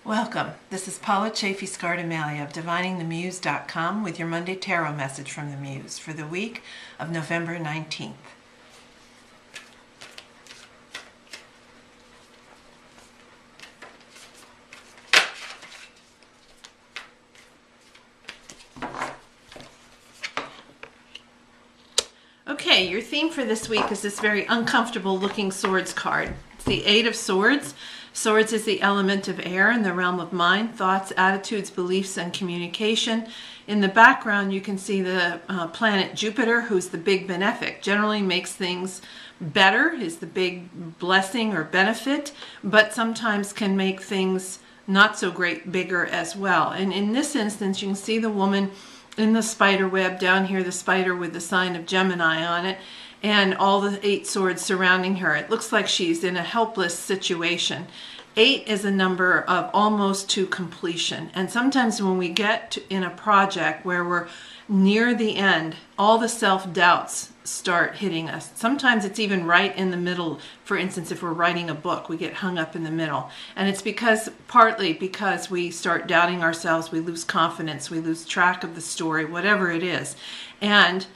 Welcome. This is Paula Chafee-Scardomalia of DiviningTheMuse.com with your Monday Tarot message from the Muse for the week of November 19th. Okay, your theme for this week is this very uncomfortable looking swords card. It's the Eight of Swords. Swords is the element of air in the realm of mind, thoughts, attitudes, beliefs, and communication. In the background, you can see the planet Jupiter, who's the big benefic. Generally makes things better, is the big blessing or benefit, but sometimes can make things not so great bigger as well. And in this instance, you can see the woman in the spider web, down here the spider with the sign of Gemini on it, and all the eight swords surrounding her. It looks like she's in a helpless situation. 8 is a number of almost to completion. And sometimes when we get in a project where we're near the end, all the self-doubts start hitting us. Sometimes it's even right in the middle. For instance, if we're writing a book, we get hung up in the middle. And it's partly because we start doubting ourselves, we lose confidence, we lose track of the story, whatever it is. And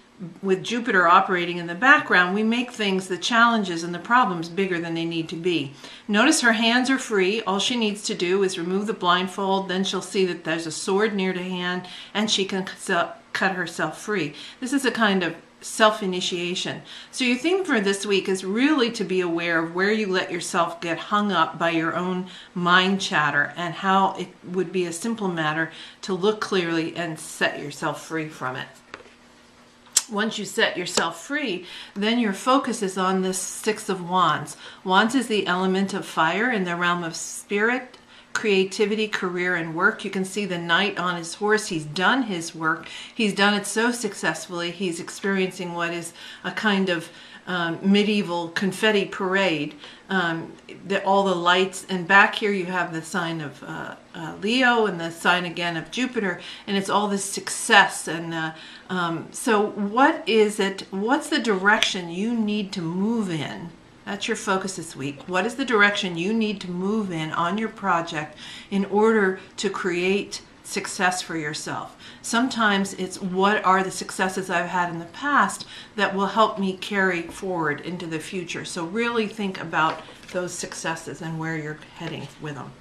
with Jupiter operating in the background, we make things, the challenges and the problems, bigger than they need to be. Notice her hands are free. All she needs to do is remove the blindfold. Then she'll see that there's a sword near to hand and she can cut herself free. This is a kind of self-initiation. So your theme for this week is really to be aware of where you let yourself get hung up by your own mind chatter and how it would be a simple matter to look clearly and set yourself free from it. Once you set yourself free, then your focus is on this Six of Wands. Wands is the element of fire in the realm of spirit, creativity, career, and work. You can see the knight on his horse. He's done his work. He's done it so successfully. He's experiencing what is a kind of medieval confetti parade. All the lights, and back here you have the sign of Leo and the sign again of Jupiter, and it's all this success. And so what is it? What's the direction you need to move in? That's your focus this week. What is the direction you need to move in on your project in order to create success for yourself? Sometimes it's what are the successes I've had in the past that will help me carry forward into the future. So really think about those successes and where you're heading with them.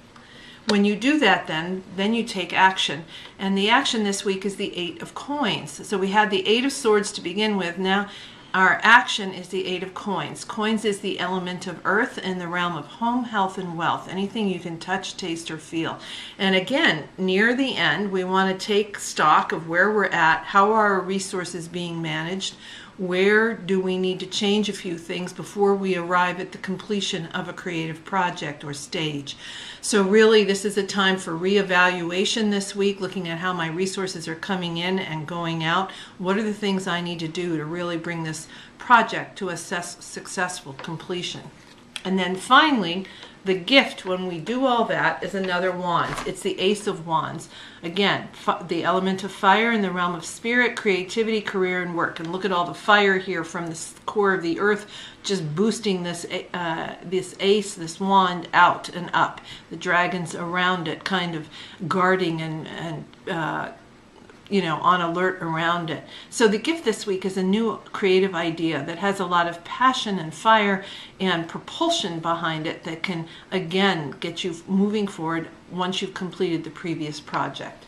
When you do that, then you take action. And the action this week is the Eight of Coins. So we had the Eight of Swords to begin with. Now our action is the Eight of Coins. Coins is the element of earth in the realm of home, health, and wealth. Anything you can touch, taste, or feel. And again, near the end, we want to take stock of where we're at, how are our resources being managed, where do we need to change a few things before we arrive at the completion of a creative project or stage. So really, this is a time for reevaluation this week, looking at how my resources are coming in and going out. What are the things I need to do to really bring this project to a successful completion? And then finally, the gift when we do all that is another wand. It's the Ace of Wands. Again, the element of fire in the realm of spirit, creativity, career, and work. And look at all the fire here from the core of the earth, just boosting this ace, this wand out and up. The dragons around it kind of guarding and on alert around it. So the gift this week is a new creative idea that has a lot of passion and fire and propulsion behind it that can, again, get you moving forward once you've completed the previous project.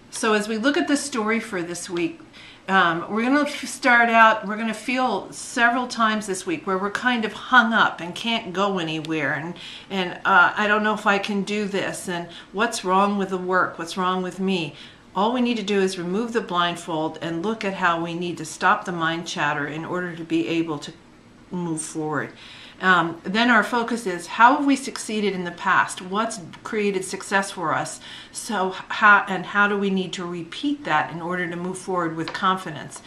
So as we look at the story for this week, we're going to start out, we're going to feel several times this week where we're kind of hung up and can't go anywhere. And I don't know if I can do this. And what's wrong with the work? What's wrong with me? All we need to do is remove the blindfold and look at how we need to stop the mind chatter in order to be able to move forward. Then our focus is, how have we succeeded in the past? What's created success for us? So how do we need to repeat that in order to move forward with confidence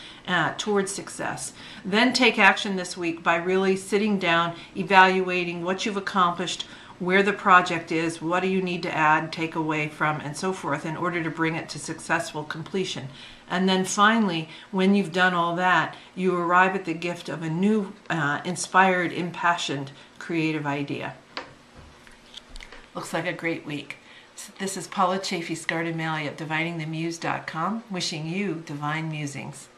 towards success? Then take action this week by really sitting down, evaluating what you've accomplished, where the project is, what do you need to add, take away from, and so forth in order to bring it to successful completion. And then finally, when you've done all that, you arrive at the gift of a new, inspired, impassioned, creative idea. Looks like a great week. This is Paula Chafee Scardomelli of DiviningTheMuse.com, wishing you divine musings.